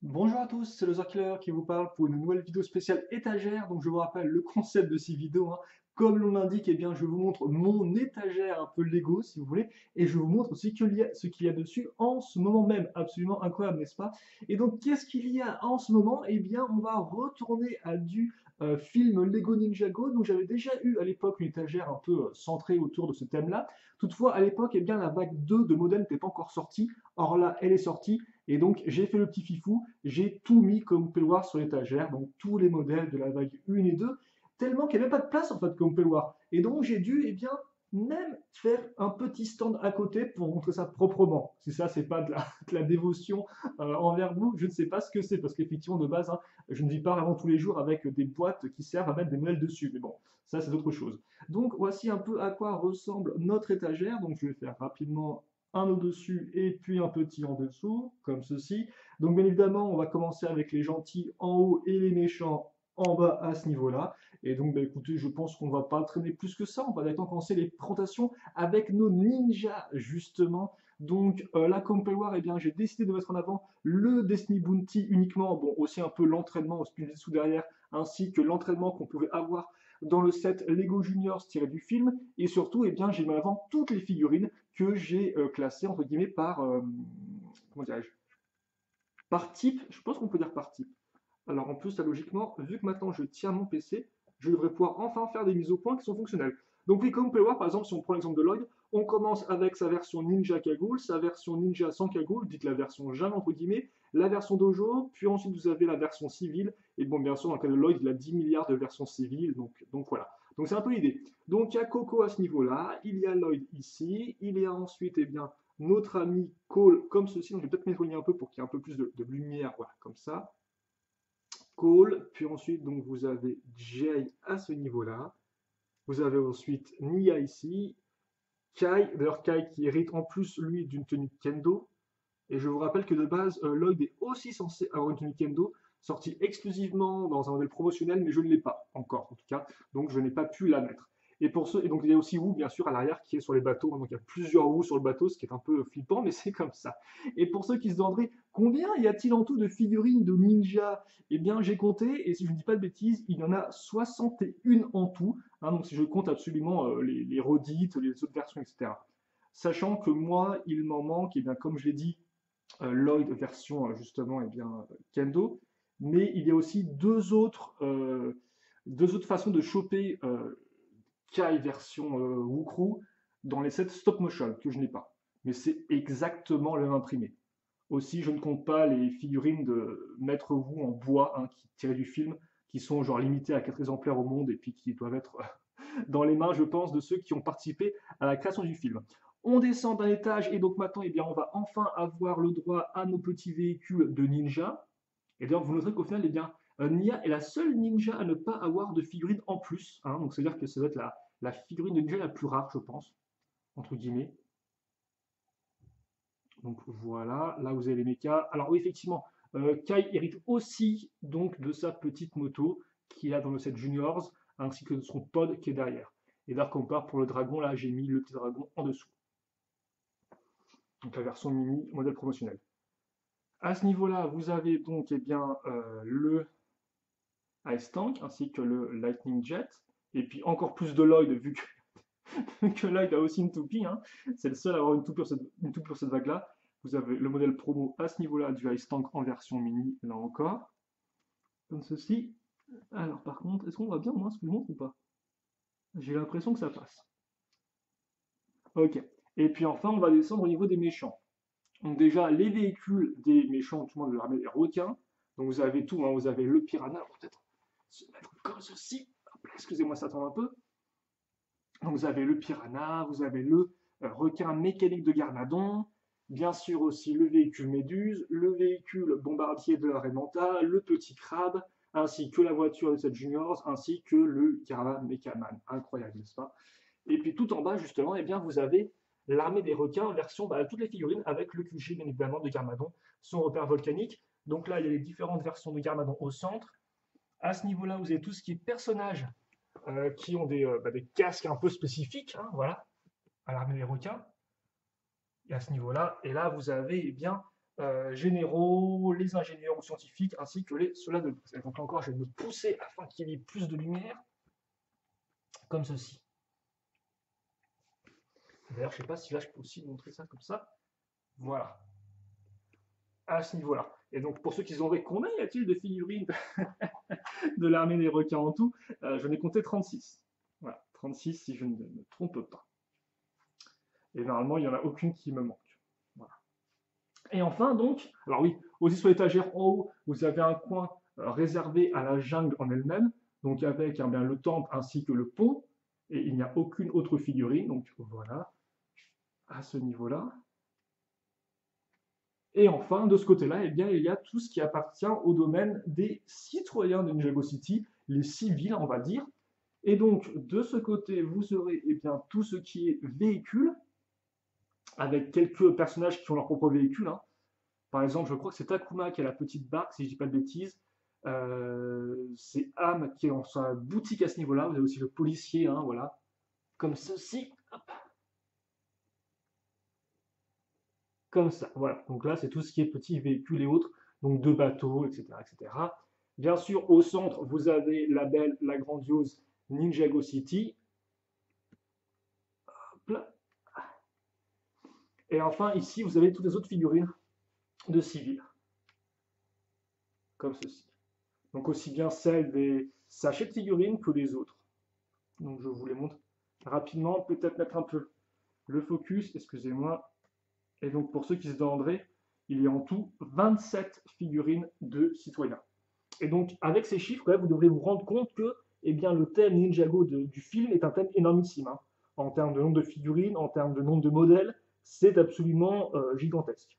Bonjour à tous, c'est le Killer qui vous parle pour une nouvelle vidéo spéciale étagère. Donc je vous rappelle le concept de ces vidéos, hein. Comme l'on l'indique, eh bien je vous montre mon étagère un peu Lego si vous voulez, et je vous montre aussi ce qu'il y a dessus en ce moment même. Absolument incroyable, n'est-ce pas? Et donc qu'est-ce qu'il y a en ce moment? Eh bien on va retourner à du film Lego Ninjago. Donc j'avais déjà eu à l'époque une étagère un peu centrée autour de ce thème-là. Toutefois à l'époque, eh bien la vague 2 de modèles n'était pas encore sortie. Or là, elle est sortie. Et donc, j'ai fait le petit fifou, j'ai tout mis comme peignoir sur l'étagère, donc tous les modèles de la vague 1 et 2, tellement qu'il n'y avait pas de place en fait comme peignoir. Et donc, j'ai dû, eh bien, même faire un petit stand à côté pour montrer ça proprement. Si ça, c'est pas de la dévotion envers vous, je ne sais pas ce que c'est, parce qu'effectivement, de base, hein, je ne vis pas vraiment tous les jours avec des boîtes qui servent à mettre des modèles dessus. Mais bon, ça, c'est autre chose. Donc, voici un peu à quoi ressemble notre étagère. Donc, je vais faire rapidement un au-dessus et puis un petit en dessous, comme ceci. Donc bien évidemment, on va commencer avec les gentils en haut et les méchants en bas à ce niveau-là. Et donc, bah, écoutez, je pense qu'on va pas traîner plus que ça. On va directement commencer les présentations avec nos ninjas, justement. Donc là, comme War, eh bien, j'ai décidé de mettre en avant le Destiny Bounty uniquement. Bon, aussi un peu l'entraînement au sous derrière, ainsi que l'entraînement qu'on pouvait avoir dans le set Lego Juniors tiré du film. Et surtout, eh bien, j'ai mis en avant toutes les figurines que j'ai classées, entre guillemets, par, comment dirais-je, par type. Je pense qu'on peut dire par type. Alors en plus, là, logiquement, vu que maintenant je tiens mon PC, je devrais pouvoir enfin faire des mises au point qui sont fonctionnelles. Donc oui, comme vous pouvez le voir, par exemple, si on prend l'exemple de Lloyd, on commence avec sa version Ninja Cagoule, sa version Ninja sans cagoule, dites la version jeune entre guillemets, la version Dojo, puis ensuite vous avez la version civile, et bon, bien sûr, dans le cas de Lloyd, il a 10 milliards de versions civiles, donc voilà. Donc c'est un peu l'idée. Donc il y a Coco à ce niveau-là, il y a Lloyd ici, il y a ensuite, eh bien, notre ami Cole comme ceci, donc je vais peut-être m'éloigner un peu pour qu'il y ait un peu plus de lumière, voilà, comme ça. Cole, puis ensuite donc vous avez Jay à ce niveau-là. Vous avez ensuite Nia ici, Kai, d'ailleurs Kai qui hérite en plus lui d'une tenue Kendo. Et je vous rappelle que de base, Lloyd est aussi censé avoir une tenue Kendo, sortie exclusivement dans un modèle promotionnel, mais je ne l'ai pas encore en tout cas, donc je n'ai pas pu la mettre. Et donc il y a aussi Wu bien sûr à l'arrière qui est sur les bateaux, donc il y a plusieurs Wu sur le bateau, ce qui est un peu flippant, mais c'est comme ça. Et pour ceux qui se demanderaient combien y a-t-il en tout de figurines de ninja, eh bien j'ai compté, et si je ne dis pas de bêtises, il y en a 61 en tout, hein, donc si je compte absolument les redites, les autres versions, etc. Sachant que moi, il m'en manque, et bien comme je l'ai dit, Lloyd version justement eh bien, Kendo, mais il y a aussi deux autres façons de choper Kai version Wukru dans les sets stop motion que je n'ai pas. Mais c'est exactement le même imprimé. Aussi, je ne compte pas les figurines de Maître Wu en bois hein, qui tirées du film, qui sont genre limitées à 4 exemplaires au monde et puis qui doivent être dans les mains, je pense, de ceux qui ont participé à la création du film. On descend d'un étage et donc maintenant, eh bien, on va enfin avoir le droit à nos petits véhicules de ninja. Et d'ailleurs, vous noterez qu'au final, eh bien, Nia est la seule ninja à ne pas avoir de figurine en plus, hein. Donc, c'est-à-dire que ça doit être la figurine de ninja la plus rare, je pense, entre guillemets. Donc voilà, là vous avez les mechas. Alors oui, effectivement, Kai hérite aussi donc de sa petite moto qu'il a dans le set Juniors, ainsi que de son pod qui est derrière. Et d'ailleurs, comme part pour le dragon, là j'ai mis le petit dragon en dessous. Donc la version mini, modèle promotionnel. À ce niveau-là, vous avez donc eh bien, le Ice Tank ainsi que le Lightning Jet. Et puis encore plus de Lloyd, vu que Lloyd a aussi une toupie. Hein. C'est le seul à avoir une toupie pour cette vague-là. Vous avez le modèle promo à ce niveau-là du Ice Tank en version mini, là encore. Comme ceci. Alors par contre, est-ce qu'on voit bien au moins ce que je montre ou pas? J'ai l'impression que ça passe. Ok. Et puis enfin, on va descendre au niveau des méchants. Donc déjà, les véhicules des méchants, tout le monde de l'armée des requins. Donc vous avez tout, hein, vous avez le piranha, on va peut-être se mettre comme ceci. Excusez-moi, ça tombe un peu. Donc vous avez le piranha, vous avez le requin mécanique de Garmadon, bien sûr aussi le véhicule Méduse, le véhicule bombardier de la Raymanta, le petit crabe, ainsi que la voiture de cette Juniors, ainsi que le Caravan Mechaman. Incroyable, n'est-ce pas? Et puis tout en bas, justement, eh bien, vous avez l'armée des requins en version, bah, toutes les figurines avec le QG, bien évidemment, de Garmadon, son repère volcanique. Donc là, il y a les différentes versions de Garmadon au centre. À ce niveau-là, vous avez tout ce qui est personnages qui ont des casques un peu spécifiques, hein, voilà, à l'armée des requins, et à ce niveau-là. Et là, vous avez eh bien généraux, les ingénieurs ou scientifiques, ainsi que les soldats de luxe. Et donc là encore, je vais me pousser afin qu'il y ait plus de lumière, comme ceci. D'ailleurs, je ne sais pas si là je peux aussi montrer ça comme ça. Voilà, à ce niveau-là. Et donc, pour ceux qui se demanderaient combien y a-t-il de figurines de l'armée des requins en tout, j'en ai compté 36. Voilà, 36 si je ne me trompe pas. Et normalement, il n'y en a aucune qui me manque. Voilà. Et enfin, donc, alors oui, aussi sur l'étagère en haut, vous avez un coin réservé à la jungle en elle-même, donc avec bien, le temple ainsi que le pont, et il n'y a aucune autre figurine, donc voilà, à ce niveau-là. Et enfin, de ce côté-là, eh bien, il y a tout ce qui appartient au domaine des citoyens de Ninjago City, les civils, on va dire. Et donc, de ce côté, vous aurez eh bien, tout ce qui est véhicule, avec quelques personnages qui ont leur propre véhicule, hein. Par exemple, je crois que c'est Takuma qui a la petite barque, si je ne dis pas de bêtises. C'est Am qui est dans sa boutique à ce niveau-là. Vous avez aussi le policier, hein, voilà, comme ceci. Hop. Comme ça, voilà. Donc là, c'est tout ce qui est petits véhicules et autres, donc deux bateaux, etc., etc. Bien sûr, au centre, vous avez la belle, la grandiose Ninjago City. Hop là. Et enfin, ici, vous avez toutes les autres figurines de civils, comme ceci. Donc aussi bien celles des sachets de figurines que les autres. Donc je vous les montre rapidement, peut-être mettre un peu le focus, excusez-moi. Et donc pour ceux qui se demanderaient, il y a en tout 27 figurines de citoyens. Et donc avec ces chiffres, vous devrez vous rendre compte que eh bien, le thème Ninjago du film est un thème énormissime, hein. En termes de nombre de figurines, en termes de nombre de modèles, c'est absolument gigantesque.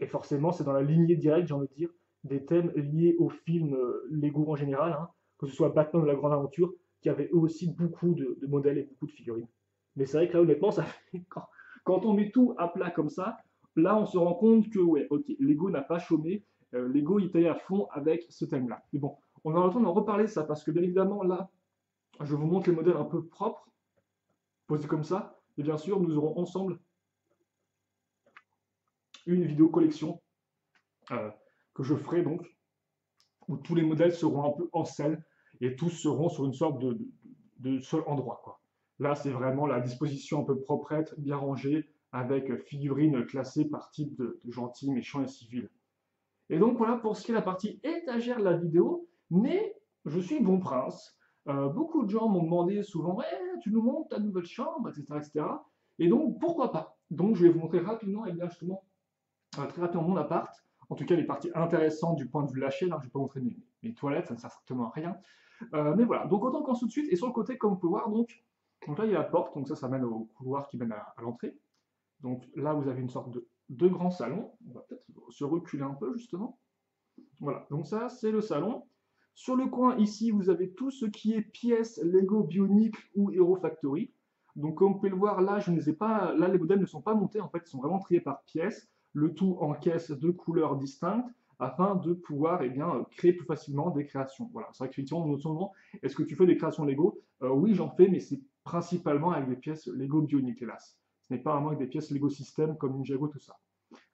Et forcément, c'est dans la lignée directe, j'ai envie de dire, des thèmes liés au film Lego en général, hein, que ce soit Batman ou La Grande Aventure, qui avait eux aussi beaucoup de modèles et beaucoup de figurines. Mais c'est vrai que là, honnêtement, ça fait, quand on met tout à plat comme ça, là, on se rend compte que, ouais, ok, Lego n'a pas chômé, Lego il est allé à fond avec ce thème-là. Mais bon, on aura le temps d'en reparler ça, parce que bien évidemment, là, je vous montre les modèles un peu propres, posés comme ça, et bien sûr, nous aurons ensemble une vidéo collection euh, que je ferai donc, où tous les modèles seront un peu en selle et tous seront sur une sorte de seul endroit, quoi. Là, c'est vraiment la disposition un peu proprette, bien rangée, avec figurines classées par type de gentils, méchants et civils. Et donc voilà pour ce qui est la partie étagère de la vidéo, mais je suis bon prince. Beaucoup de gens m'ont demandé souvent, ouais, tu nous montres ta nouvelle chambre, etc., etc. Et donc, pourquoi pas? Donc, je vais vous montrer rapidement, et bien justement, très rapidement mon appart, en tout cas les parties intéressantes du point de vue de la chaîne, hein, je ne vais pas montrer mes toilettes, ça ne sert strictement à rien. Mais voilà, donc autant qu'on tout de suite, et sur le côté, comme vous pouvez voir, donc là il y a la porte, donc ça mène au couloir qui mène à l'entrée. Donc là vous avez une sorte de grand salon, on va peut-être se reculer un peu justement. Voilà, donc ça c'est le salon. Sur le coin ici, vous avez tout ce qui est pièces Lego Bionic ou Hero Factory. Donc comme vous pouvez le voir, là je ne les ai pas, là les modèles ne sont pas montés, en fait ils sont vraiment triés par pièces, le tout en caisses de couleurs distinctes afin de pouvoir créer plus facilement des créations. Voilà, c'est vrai qu'effectivement, on me demande est-ce que tu fais des créations Lego? Oui, j'en fais, mais c'est principalement avec des pièces Lego Bionic, hélas. Ce n'est pas vraiment avec des pièces Lego System comme Ninjago, tout ça.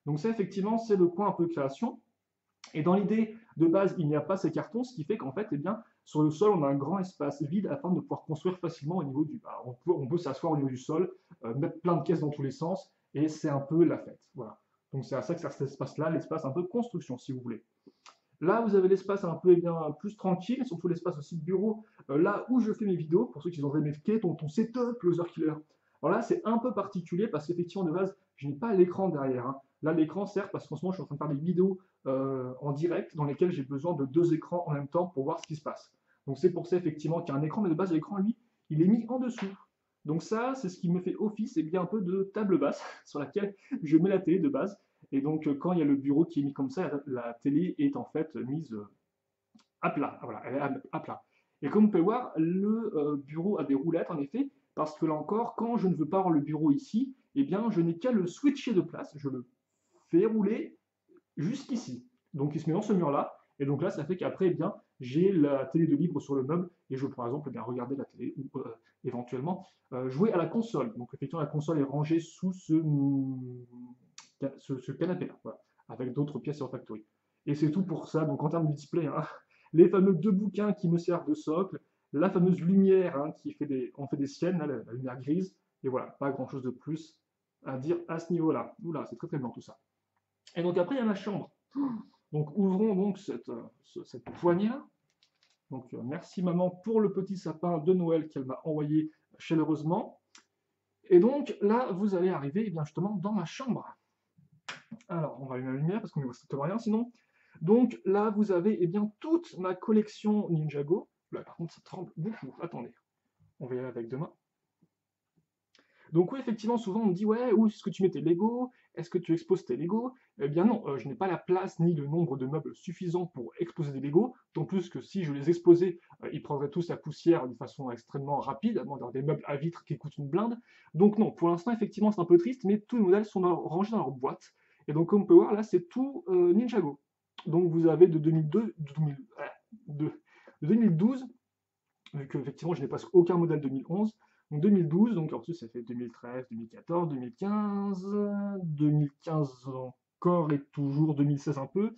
Donc ça, effectivement, c'est le coin un peu création. Et dans l'idée de base, il n'y a pas ces cartons, ce qui fait qu'en fait, sur le sol, on a un grand espace vide afin de pouvoir construire facilement au niveau du. On peut s'asseoir au niveau du sol, mettre plein de caisses dans tous les sens, et c'est un peu la fête. Voilà. Donc c'est à ça que sert cet espace-là, l'espace un peu construction, si vous voulez. Là, vous avez l'espace un peu plus tranquille, et surtout l'espace aussi de bureau, là où je fais mes vidéos, pour ceux qui ont aimé ton setup, Loser Killer. Alors là, c'est un peu particulier parce qu'effectivement, de base, je n'ai pas l'écran derrière, hein. Là, l'écran sert parce qu'en ce moment, je suis en train de faire des vidéos en direct dans lesquelles j'ai besoin de deux écrans en même temps pour voir ce qui se passe. Donc c'est pour ça, effectivement, qu'il y a un écran, mais de base, l'écran, lui, il est mis en dessous. Donc ça, c'est ce qui me fait office, et bien un peu de table basse sur laquelle je mets la télé de base. Et donc, quand il y a le bureau qui est mis comme ça, la télé est en fait mise à plat. Voilà, elle est à plat. Et comme vous pouvez voir, le bureau a des roulettes, en effet, parce que là encore, quand je ne veux pas avoir le bureau ici, eh bien, je n'ai qu'à le switcher de place. Je le fais rouler jusqu'ici. Donc, il se met dans ce mur-là. Et donc là, ça fait qu'après, eh bien, j'ai la télé de libre sur le meuble et je peux, par exemple, regarder la télé ou éventuellement jouer à la console. Donc, effectivement, la console est rangée sous ce canapé-là. Voilà. avec d'autres pièces en factory. Et c'est tout pour ça. Donc en termes de display, hein, les fameux 2 bouquins qui me servent de socle, la fameuse lumière hein, qui fait on fait des siennes, là, la lumière grise, et voilà, pas grand chose de plus à dire à ce niveau-là. Oula, c'est très très blanc tout ça. Et donc après, il y a ma chambre. Donc ouvrons donc cette poignée-là. Donc merci maman pour le petit sapin de Noël qu'elle m'a envoyé chaleureusement. Et donc là, vous allez arriver eh bien, justement dans ma chambre. Alors, on va allumer la lumière parce qu'on ne voit strictement rien sinon. Donc là, vous avez eh bien, toute ma collection Ninjago. Là, par contre, ça tremble beaucoup. Attendez, on va y aller avec deux mains. Donc oui, effectivement, souvent on me dit, ouais, où est-ce que tu mets tes Lego? Est-ce que tu exposes tes Lego? Eh bien non, je n'ai pas la place ni le nombre de meubles suffisant pour exposer des Lego, d'autant plus que si je les exposais, ils prendraient tous la poussière de façon extrêmement rapide, à moins d'avoir des meubles à vitre qui coûtent une blinde. Donc non, pour l'instant, effectivement, c'est un peu triste, mais tous les modèles sont rangés dans leur boîte. Et donc, comme on peut voir, là, c'est tout Ninjago. Donc vous avez de 2012, vu qu'effectivement, je n'ai presque aucun modèle 2011, donc 2012, donc ensuite ça fait 2013, 2014, 2015, 2015 encore et toujours, 2016 un peu,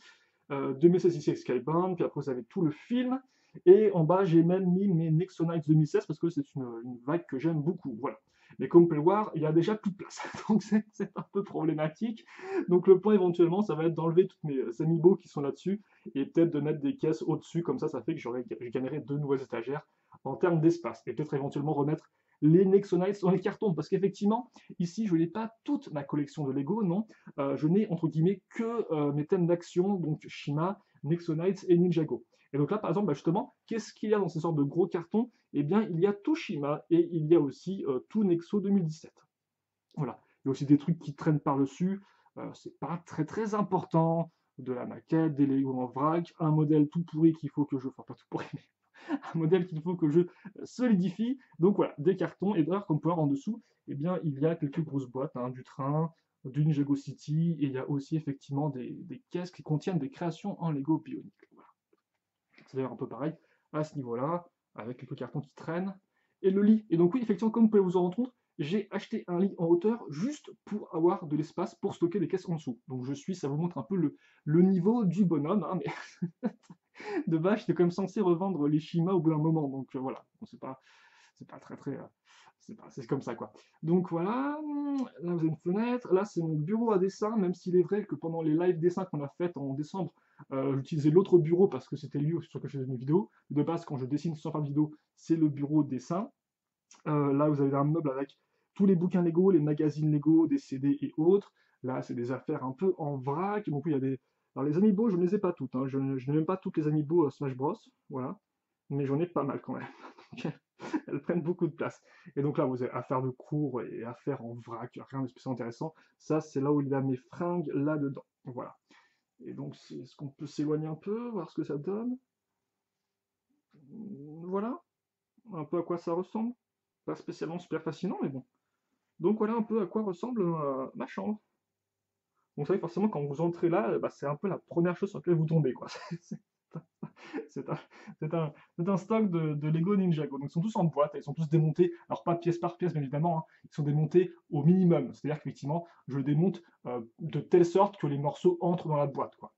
2016 ici avec Skybound, puis après vous avez tout le film, et en bas j'ai même mis mes Nexonites 2016 parce que c'est une vague que j'aime beaucoup, voilà. Mais comme on peut le voir, il y a déjà plus de place, donc c'est un peu problématique. Donc le point éventuellement, ça va être d'enlever toutes mes amiibo qui sont là-dessus, et peut-être de mettre des caisses au-dessus, comme ça fait que je gagnerai 2 nouvelles étagères en termes d'espace, et peut-être éventuellement remettre les Nexonites dans les cartons, parce qu'effectivement, ici, je n'ai pas toute ma collection de Lego, non, je n'ai, entre guillemets, que mes thèmes d'action, donc Shima, Nexonites et Ninjago. Et donc là, par exemple, justement, qu'est-ce qu'il y a dans ces sortes de gros cartons? Eh bien, il y a tout Shima, et il y a aussi tout Nexo 2017. Voilà. Il y a aussi des trucs qui traînent par-dessus, c'est pas très très important, de la maquette, des Lego en vrac, un modèle tout pourri qu'il faut que je... Enfin, pas tout pourri, mais un modèle qu'il faut que je solidifie. Donc voilà, des cartons. Et d'ailleurs, comme vous pouvez voir en dessous, eh bien, il y a quelques grosses boîtes, hein, du train, du Ninjago City, et il y a aussi effectivement des caisses qui contiennent des créations en Lego Bionic. Voilà. C'est d'ailleurs un peu pareil à ce niveau-là, avec quelques cartons qui traînent. Et le lit. Et donc oui, effectivement, comme vous pouvez vous en rendre compte, j'ai acheté un lit en hauteur juste pour avoir de l'espace pour stocker les caisses en dessous. Donc ça vous montre un peu le niveau du bonhomme, hein, mais de base, j'étais quand même censé revendre les Shima au bout d'un moment, donc voilà, bon, c'est pas très très, c'est comme ça quoi. Donc voilà, là vous avez une fenêtre, là c'est mon bureau à dessin, même s'il est vrai que pendant les live dessins qu'on a fait en décembre, j'utilisais l'autre bureau parce que c'était lui sur lequel je faisais mes vidéos. De base, quand je dessine sans faire de vidéo, c'est le bureau dessin. Là vous avez un meuble avec tous les bouquins Lego, les magazines Lego, des CD et autres. Là c'est des affaires un peu en vrac, donc oui, il y a des... Alors les amiibo, je ne les ai pas toutes, hein. Je n'ai même pas toutes les amiibo Smash Bros, voilà, mais j'en ai pas mal quand même. Donc, elles prennent beaucoup de place. Et donc là, vous avez affaires de cours et affaires en vrac, rien de spécialement intéressant. Ça, c'est là où il y a mes fringues là-dedans. Voilà. Et donc, est-ce qu'on peut s'éloigner un peu, voir ce que ça donne? Voilà, un peu à quoi ça ressemble. Pas spécialement super fascinant, mais bon. Donc voilà un peu à quoi ressemble ma chambre. Donc, vous savez, forcément, quand vous entrez là, bah, c'est un peu la première chose sur laquelle vous tombez, quoi. C'est un, c'est un stock de Lego Ninjago. Donc ils sont tous en boîte, ils sont tous démontés, alors pas pièce par pièce bien évidemment, hein, ils sont démontés au minimum. C'est-à-dire qu'effectivement, je le démonte de telle sorte que les morceaux entrent dans la boîte, quoi.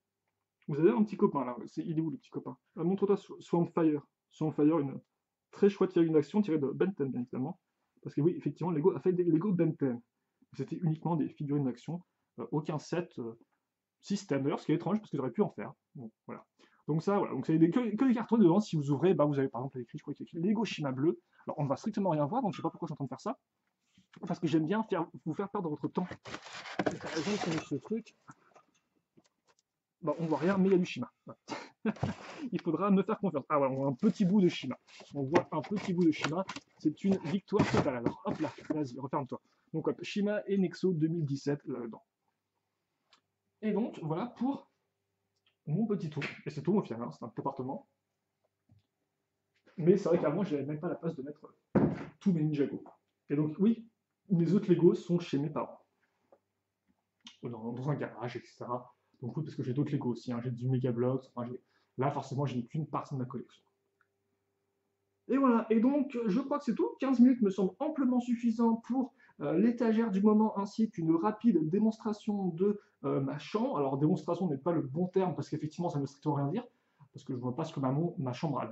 Vous avez un petit copain là, il est où le petit copain? Montre-toi Swampfire. Swampfire, une très chouette figurine d'action tirée de Ben 10 bien évidemment. Parce que oui, effectivement, Lego a fait des Lego Ben 10. C'était uniquement des figurines d'action, aucun set système. D'ailleurs, ce qui est étrange parce que j'aurais pu en faire. Bon, voilà. Donc ça, voilà. Donc c'est que des cartons dedans. Si vous ouvrez, bah, vous avez par exemple écrit, je crois qu'il y a écrit Lego Shima bleu. Alors on ne va strictement rien voir, donc je sais pas pourquoi je suis en train de faire ça. Parce que j'aime bien vous faire perdre votre temps. C'est la raison pour ce truc. Bon, on voit rien, mais il y a du Shima. Voilà. Il faudra me faire confiance. Ah voilà, on voit un petit bout de Shima. On voit un petit bout de Shima. C'est une victoire totale. Alors hop là, vas-y, referme-toi. Donc hop, Shima et Nexo 2017 là-dedans. Et donc voilà pour mon petit tour. Et c'est tout au final, hein, c'est un petit appartement. Mais c'est vrai qu'avant, je n'avais même pas la place de mettre tous mes Ninjago. Et donc, oui, mes autres Lego sont chez mes parents. Dans un garage, etc. Donc oui, parce que j'ai d'autres Lego aussi, hein. J'ai du Megablox. Enfin, là, forcément, je n'ai qu'une partie de ma collection. Et voilà, et donc je crois que c'est tout. 15 minutes me semble amplement suffisant pour L'étagère du moment ainsi qu'une rapide démonstration de ma chambre. Alors démonstration n'est pas le bon terme parce qu'effectivement ça ne veut strictement rien dire, parce que je ne vois pas ce que ma chambre a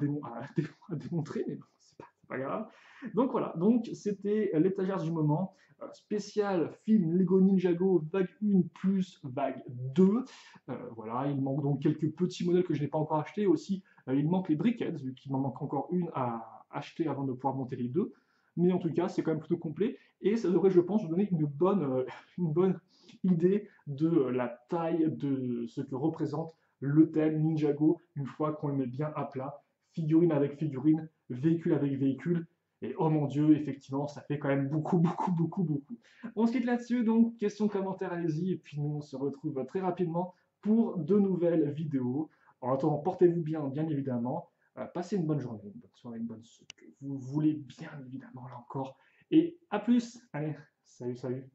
démontré, mais bon, c'est pas grave. Donc voilà, donc c'était l'étagère du moment, spécial film Lego Ninjago vague 1 plus vague 2. Voilà, il manque donc quelques petits modèles que je n'ai pas encore achetés. Aussi, il manque les briquettes, vu qu'il m'en manque encore une à acheter avant de pouvoir monter les deux. Mais en tout cas, c'est quand même plutôt complet. Et ça devrait, je pense, vous donner une bonne idée de la taille de ce que représente le thème Ninjago une fois qu'on le met bien à plat. Figurine avec figurine, véhicule avec véhicule. Et oh mon Dieu, effectivement, ça fait quand même beaucoup, beaucoup, beaucoup, beaucoup. On se quitte là-dessus, donc questions, commentaires, allez-y. Et puis nous, on se retrouve très rapidement pour de nouvelles vidéos. En attendant, portez-vous bien, bien évidemment. Passez une bonne journée, une bonne soirée, une bonne ce que vous voulez, bien évidemment, là encore. Et à plus. Allez, salut, salut.